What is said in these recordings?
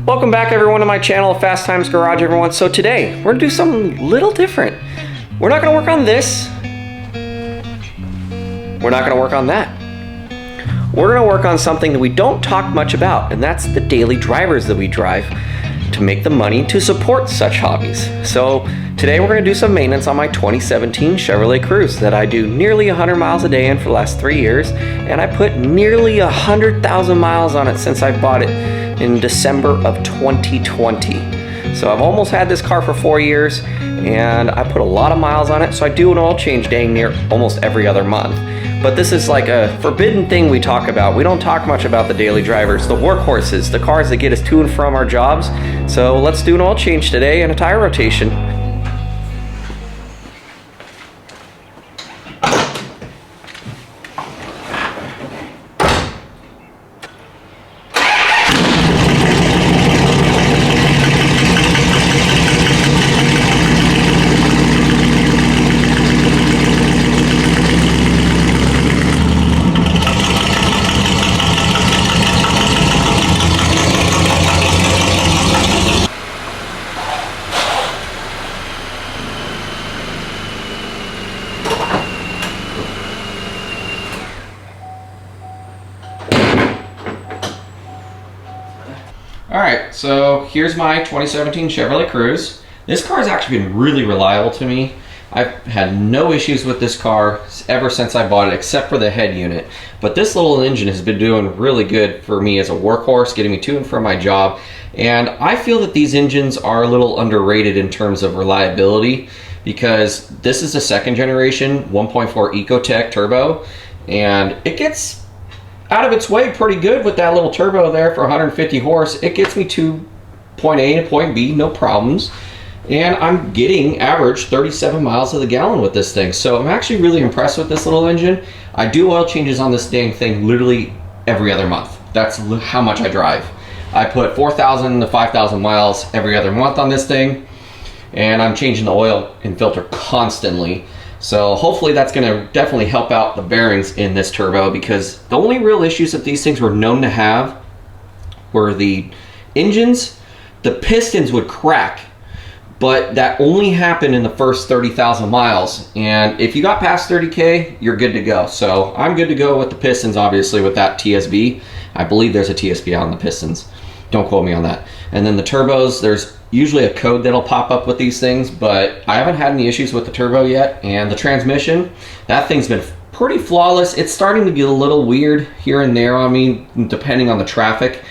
Welcome back everyone to my channel, Fast Times Garage everyone. So today, we're gonna do something a little different. We're not gonna work on this. We're not gonna work on that. We're gonna work on something that we don't talk much about, and that's the daily drivers that we drive to make the money to support such hobbies. So today we're gonna do some maintenance on my 2017 Chevrolet Cruze that I do nearly 100 miles a day in for the last 3 years, and I put nearly 100,000 miles on it since I bought it in December of 2020. So I've almost had this car for 4 years, and I put a lot of miles on it, so I do an oil change dang near almost every other month. But this is like a forbidden thing we talk about. We don't talk much about the daily drivers, the workhorses, the cars that get us to and from our jobs. So let's do an oil change today and a tire rotation. Alright, so here's my 2017 Chevrolet Cruze. This car has actually been really reliable to me. I've had no issues with this car ever since I bought it, except for the head unit. But this little engine has been doing really good for me as a workhorse, getting me to and from my job. And I feel that these engines are a little underrated in terms of reliability, because this is a second generation 1.4 Ecotec turbo, and it gets out of its way pretty good with that little turbo there for 150 horse. It gets me to point A to point B, no problems. And I'm getting average 37 miles to the gallon with this thing. So I'm actually really impressed with this little engine. I do oil changes on this dang thing literally every other month. That's how much I drive. I put 4,000 to 5,000 miles every other month on this thing. And I'm changing the oil and filter constantly. So hopefully that's going to definitely help out the bearings in this turbo, because the only real issues that these things were known to have were the engines. The pistons would crack, but that only happened in the first 30,000 miles. And if you got past 30K, you're good to go. So I'm good to go with the pistons, obviously, with that TSB. I believe there's a TSB on the pistons. Don't quote me on that. And then the turbos, there's usually a code that'll pop up with these things, but I haven't had any issues with the turbo yet. And the transmission, that thing's been pretty flawless. It's starting to get a little weird here and there on me, depending on the traffic.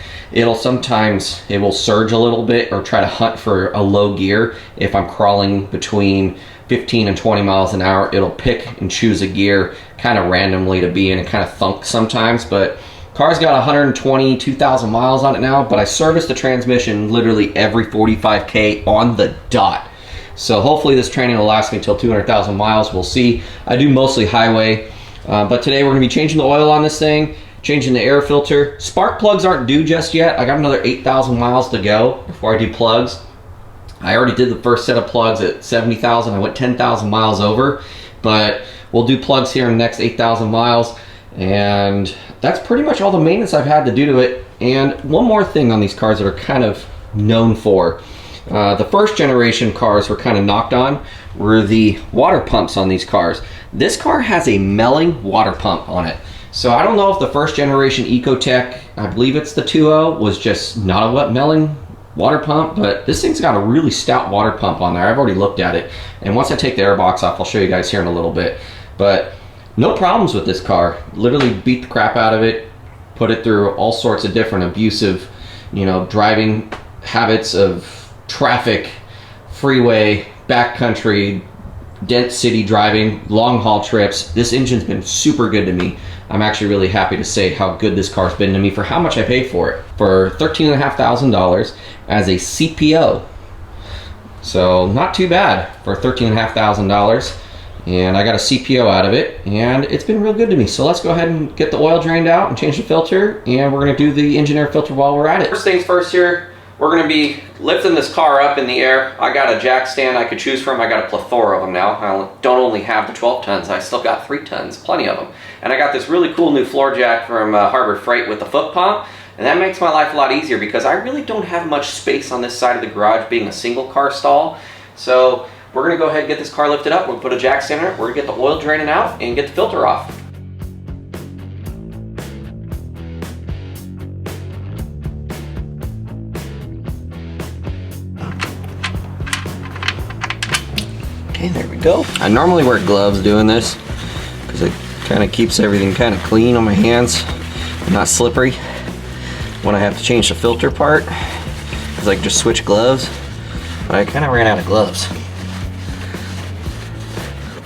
Sometimes it will surge a little bit or try to hunt for a low gear. If I'm crawling between 15 and 20 miles an hour, it'll pick and choose a gear kind of randomly to be in and kind of thunk sometimes. But car's got 122,000 miles on it now, but I service the transmission literally every 45K on the dot. So hopefully this training will last me until 200,000 miles. We'll see. I do mostly highway, but today we're going to be changing the oil on this thing, changing the air filter. Spark plugs aren't due just yet. I got another 8,000 miles to go before I do plugs. I already did the first set of plugs at 70,000. I went 10,000 miles over, but we'll do plugs here in the next 8,000 miles. And that's pretty much all the maintenance I've had to do to it. And one more thing on these cars that are kind of known for. The first generation cars were kind of knocked on were the water pumps on these cars. This car has a Melling water pump on it. So I don't know if the first generation Ecotec, I believe it's the 2.0, was just not a Melling water pump, but this thing's got a really stout water pump on there. I've already looked at it. And once I take the air box off, I'll show you guys here in a little bit. But no problems with this car. Literally beat the crap out of it, put it through all sorts of different abusive, driving habits of traffic, freeway, backcountry, dense city driving, long haul trips. This engine's been super good to me. I'm actually really happy to say how good this car's been to me for how much I paid for it. For $13,500 as a CPO. So not too bad for $13,500. And I got a CPO out of it, and it's been real good to me. So let's go ahead and get the oil drained out and change the filter, and we're gonna do the engine air filter while we're at it. First things first here, we're gonna be lifting this car up in the air. I got a jack stand I could choose from. I got a plethora of them now. I don't only have the 12 tons, I still got 3 tons, plenty of them. And I got this really cool new floor jack from Harbor Freight with the foot pump. And that makes my life a lot easier because I really don't have much space on this side of the garage being a single car stall. So we're gonna go ahead and get this car lifted up. We'll put a jack stand in it. We're gonna get the oil draining out and get the filter off. Okay, there we go. I normally wear gloves doing this because it kind of keeps everything kind of clean on my hands, not slippery. When I have to change the filter part, because I can just switch gloves, but I kind of ran out of gloves.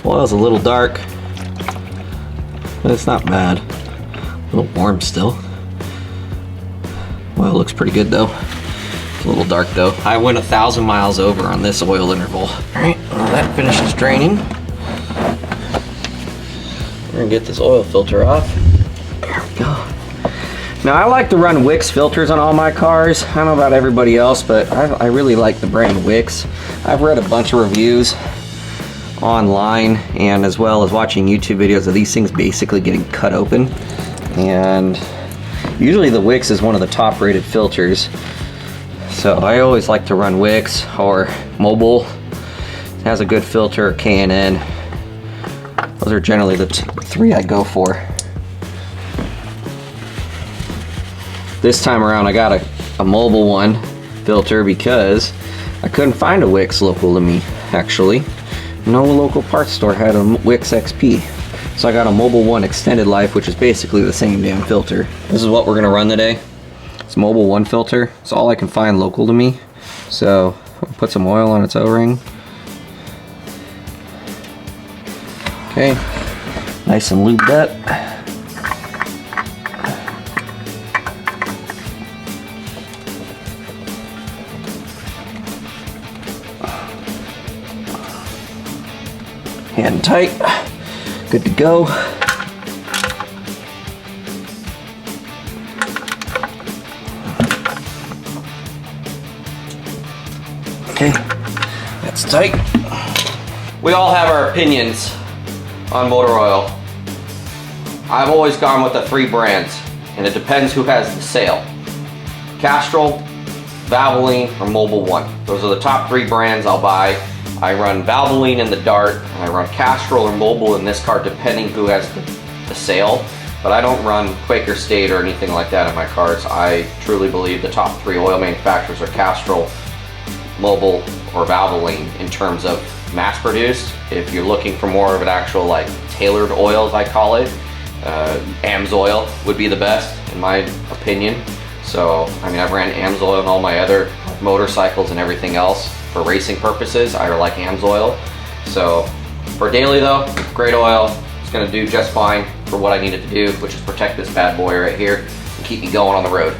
Oil's a little dark, but it's not bad. A little warm still. Oil looks pretty good though. It's a little dark though. I went 1,000 miles over on this oil interval. All right, well, that finishes draining. We're gonna get this oil filter off. There we go. Now I like to run Wix filters on all my cars. I don't know about everybody else, but I really like the brand Wix. I've read a bunch of reviews online and as well as watching YouTube videos of these things basically getting cut open. And usually the Wix is one of the top rated filters. So I always like to run Wix or Mobile. It has a good filter, K&N. Those are generally the three I go for. This time around I got a Mobile one filter because I couldn't find a Wix local to me, actually. No local parts store had a Wix XP. So I got a Mobile one extended life, which is basically the same damn filter. This is what we're gonna run today. It's Mobile one filter. It's all I can find local to me. So I'll put some oil on its O-ring. Okay, nice and lubed up. Hand tight, good to go. Okay, that's tight. We all have our opinions on motor oil. I've always gone with the 3 brands, and it depends who has the sale. Castrol, Valvoline, or Mobile One. Those are the top 3 brands I'll buy. I run Valvoline in the Dart, and I run Castrol or Mobile in this car depending who has the sale. But I don't run Quaker State or anything like that in my cars. I truly believe the top 3 oil manufacturers are Castrol, Mobile, or Valvoline in terms of mass produced. If you're looking for more of an actual like tailored oil, as I call it, AMSOIL would be the best in my opinion. So I mean, I've ran AMSOIL in all my other motorcycles and everything else. For racing purposes, I like AMSOIL. So for daily though, great oil. It's gonna do just fine for what I need it to do, which is protect this bad boy right here and keep me going on the road.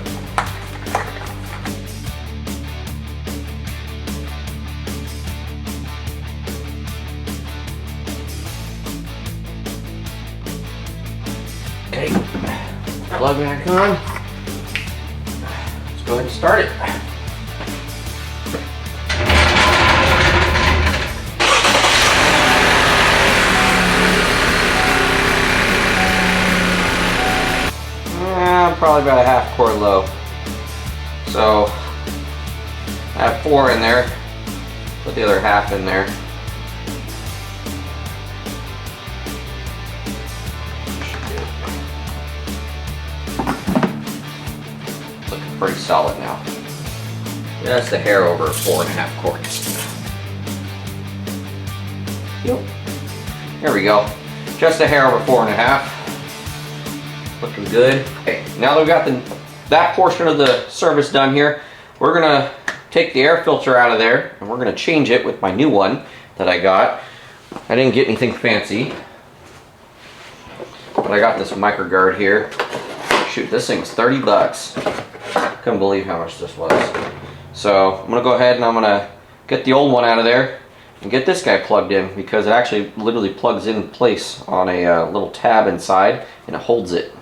Okay, plug back on. Let's go ahead and start it. Probably about a half quart low. So I have 4 in there. Put the other half in there. Looking pretty solid now. That's the hair over 4.5 quarts. Yep. There we go. Just a hair over 4.5. Looking good. Okay, now that we've got that portion of the service done here, we're gonna take the air filter out of there and we're gonna change it with my new one that I got. I didn't get anything fancy, but I got this micro guard here. Shoot, this thing was 30 bucks. Couldn't believe how much this was. So I'm gonna go ahead and I'm gonna get the old one out of there and get this guy plugged in because it actually literally plugs in place on a little tab inside and it holds it.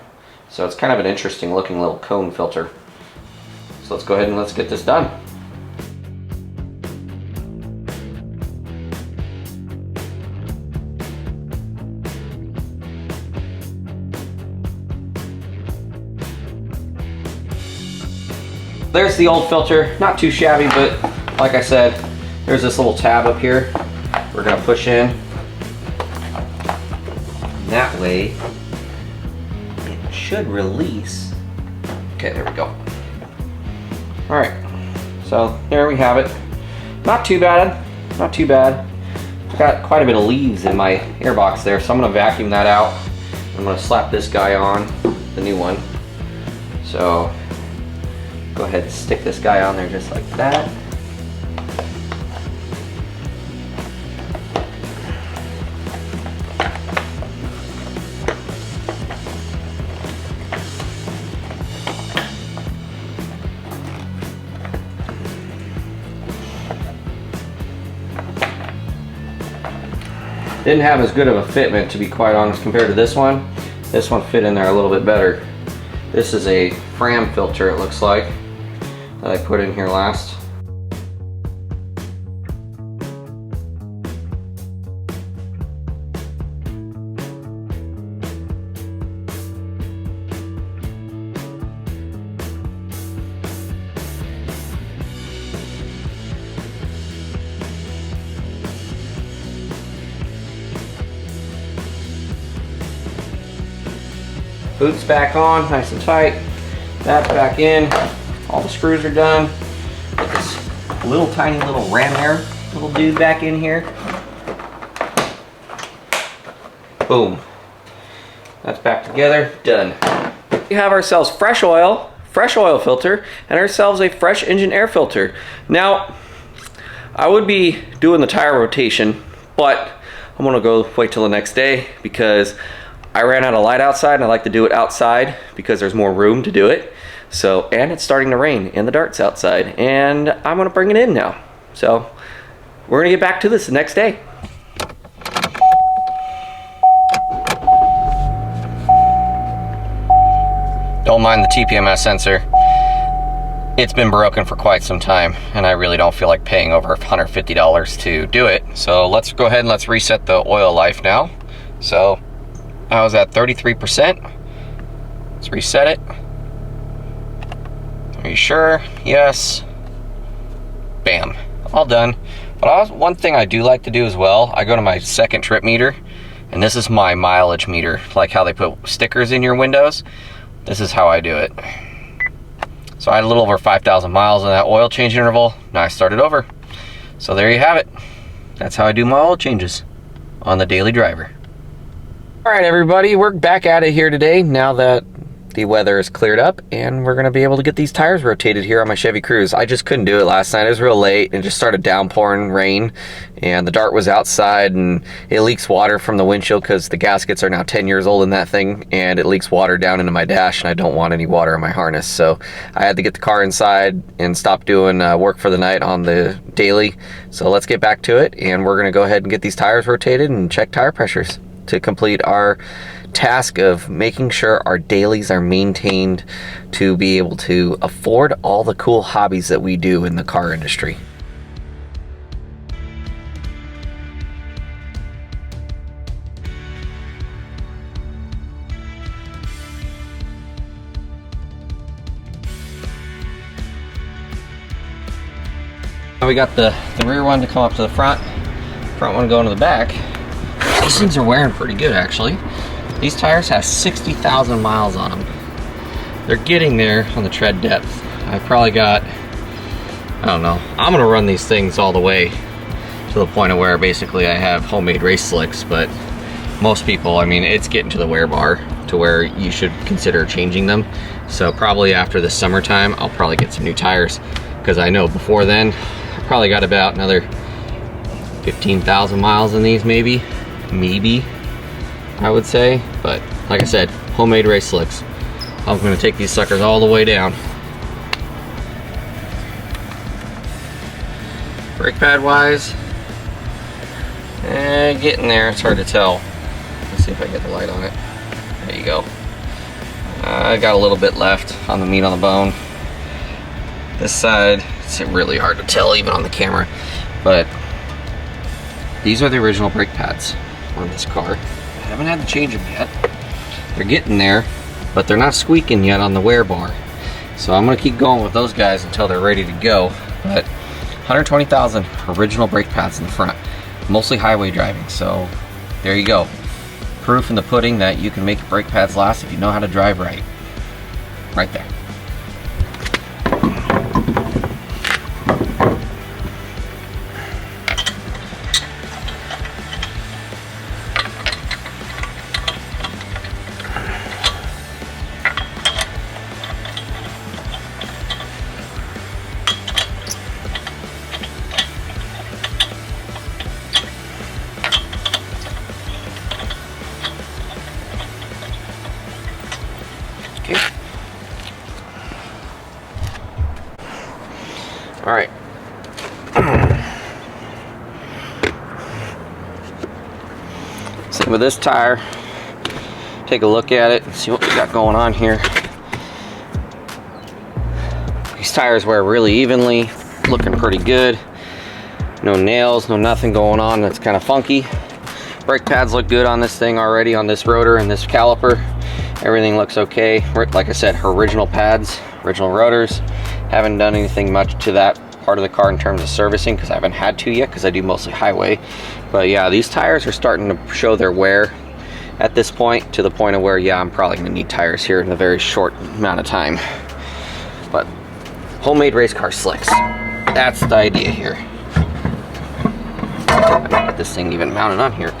So it's kind of an interesting looking little cone filter. So let's go ahead and let's get this done. there's the old filter. Not too shabby, but like I said, there's this little tab up here we're gonna push in. And that way, it should release. Okay, there we go. All right, so there we have it. Not too bad, not too bad. I've got quite a bit of leaves in my airbox there, so I'm gonna vacuum that out. I'm gonna slap this guy on, the new one. So go ahead and stick this guy on there just like that. Didn't have as good of a fitment, to be quite honest, compared to this one. This one fit in there a little bit better. This is a Fram filter, it looks like, that I put in here last. Boots back on, nice and tight. That's back in. All the screws are done. Put this little tiny little ram air little dude back in here. Boom. That's back together, done. We have ourselves fresh oil filter, and ourselves a fresh engine air filter. Now, I would be doing the tire rotation, but I'm gonna go wait till the next day because I ran out of light outside and I like to do it outside because there's more room to do it. So, and it's starting to rain and the dart's outside and I'm gonna bring it in now. So we're gonna get back to this the next day. Don't mind the TPMS sensor. It's been broken for quite some time and I really don't feel like paying over $150 to do it. So let's go ahead and let's reset the oil life now. So I was at 33%. Let's reset it. Are you sure? Yes. Bam. All done. But one thing I do like to do as well, I go to my second trip meter, and this is my mileage meter, like how they put stickers in your windows. This is how I do it. So I had a little over 5,000 miles in that oil change interval. Now I started over. So there you have it. That's how I do my oil changes on the daily driver. All right, everybody, we're back at it here today now that the weather is cleared up and we're gonna be able to get these tires rotated here on my Chevy Cruze. I just couldn't do it last night. It was real late and it just started downpouring rain and the dart was outside and it leaks water from the windshield because the gaskets are now 10 years old in that thing and it leaks water down into my dash and I don't want any water in my harness. So I had to get the car inside and stop doing work for the night on the daily. So let's get back to it and we're gonna go ahead and get these tires rotated and check tire pressures to complete our task of making sure our dailies are maintained to be able to afford all the cool hobbies that we do in the car industry. Now we got the rear one to come up to the front one to go into the back. These things are wearing pretty good, actually. These tires have 60,000 miles on them. They're getting there on the tread depth. I probably got, I don't know, I'm gonna run these things all the way to the point of where basically I have homemade race slicks, but most people, I mean, it's getting to the wear bar to where you should consider changing them. So probably after the summertime, I'll probably get some new tires because I know before then, I probably got about another 15,000 miles in these maybe, I would say. But like I said, homemade race slicks. I'm gonna take these suckers all the way down. Brake pad wise, getting there, it's hard to tell. Let's see if I get the light on it. There you go. I got a little bit left on the meat on the bone. This side, it's really hard to tell even on the camera, but these are the original brake pads on this car. I haven't had to change them yet. They're getting there, but they're not squeaking yet on the wear bar. So I'm gonna keep going with those guys until they're ready to go. But 120,000 original brake pads in the front, mostly highway driving. So there you go. Proof in the pudding that you can make your brake pads last if you know how to drive right. Right there. All right. Same with this tire. Take a look at it and see what we got going on here. These tires wear really evenly, looking pretty good. No nails, no nothing going on that's kind of funky. Brake pads look good on this thing already, on this rotor and this caliper. Everything looks okay. Like I said, original pads, original rotors. Haven't done anything much to that part of the car in terms of servicing because I haven't had to yet because I do mostly highway. But yeah, these tires are starting to show their wear at this point, to the point of where, yeah, I'm probably gonna need tires here in a very short amount of time. But homemade race car slicks, that's the idea here. I might get this thing even mounted on here.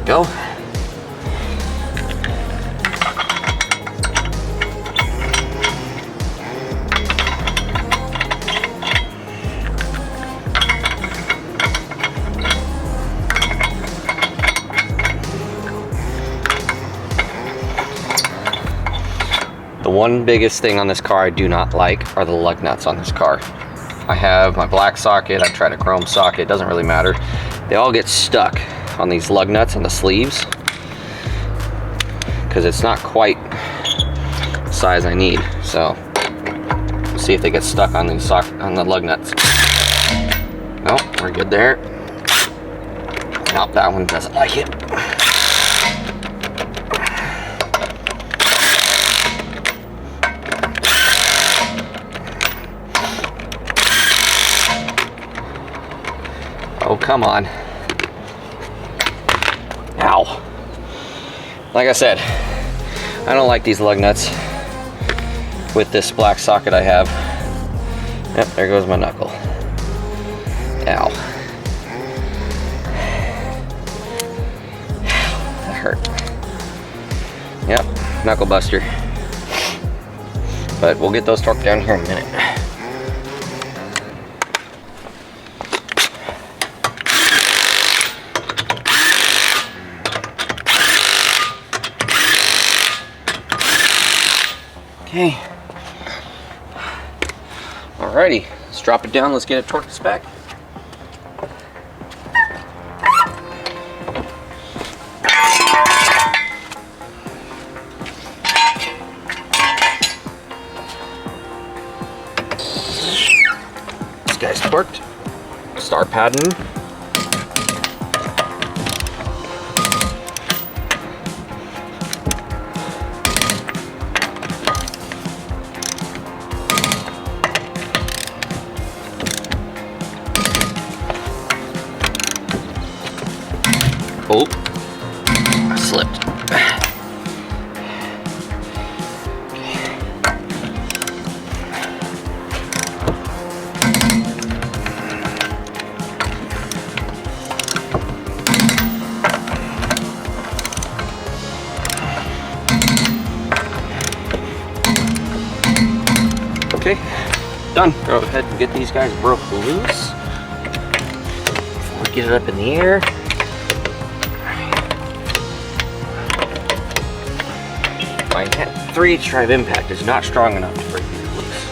Go. The one biggest thing on this car I do not like are the lug nuts on this car. I have my black socket, I tried a chrome socket, it doesn't really matter. They all get stuck on these lug nuts on the sleeves because it's not quite the size I need. So we'll see if they get stuck on these on the lug nuts. Nope, we're good there. Nope, that one doesn't like it. Oh, come on. Ow. Like I said, I don't like these lug nuts with this black socket I have. Yep, there goes my knuckle. Ow. That hurt. Yep, knuckle buster. But we'll get those torqued down here in a minute. Okay. Alrighty, let's drop it down. Let's get it torqued to spec. This guy's torqued. Star padding. Oh, I slipped. Okay, done. Go ahead and get these guys broke loose. Before we get it up in the air. My 3/8 drive impact is not strong enough to break these loose.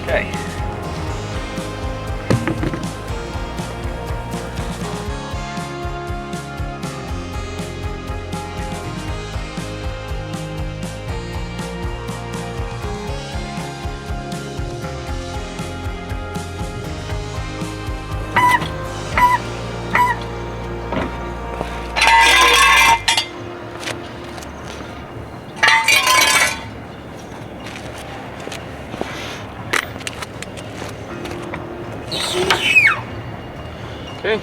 Okay. Okay.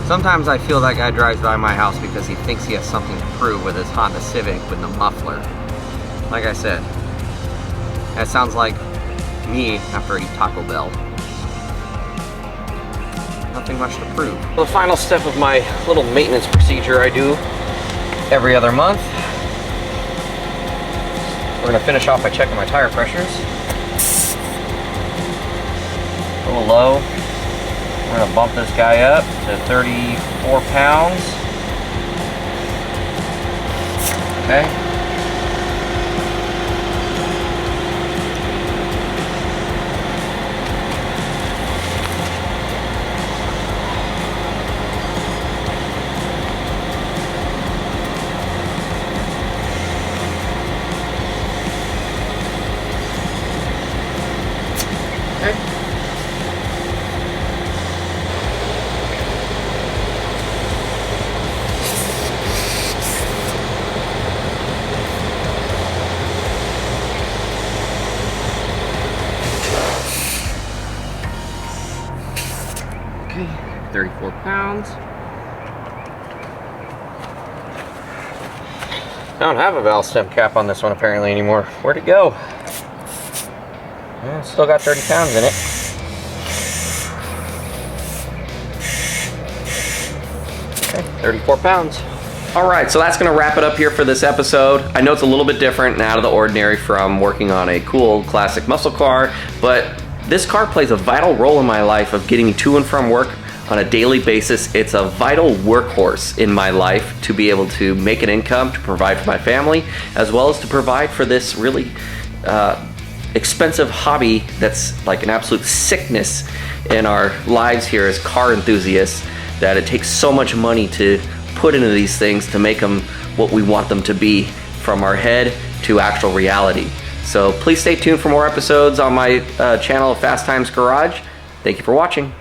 Sometimes I feel that guy drives by my house because he thinks he has something to prove with his Honda Civic with the muffler. Like I said, that sounds like me after I eat Taco Bell. Nothing much to prove. Well, the final step of my little maintenance procedure I do every other month. We're gonna finish off by checking my tire pressures. A little low. We're gonna bump this guy up to 34 pounds. Okay. Okay, 34 pounds. I don't have a valve stem cap on this one apparently anymore. Where'd it go? Well, still got 30 pounds in it. Okay, 34 pounds. Alright, so that's going to wrap it up here for this episode. I know it's a little bit different and out of the ordinary from working on a cool classic muscle car, but this car plays a vital role in my life of getting me to and from work on a daily basis. It's a vital workhorse in my life to be able to make an income, to provide for my family, as well as to provide for this really expensive hobby that's like an absolute sickness in our lives here as car enthusiasts, that it takes so much money to put into these things to make them what we want them to be, from our head to actual reality. So please stay tuned for more episodes on my channel of Fast Times Garage. Thank you for watching.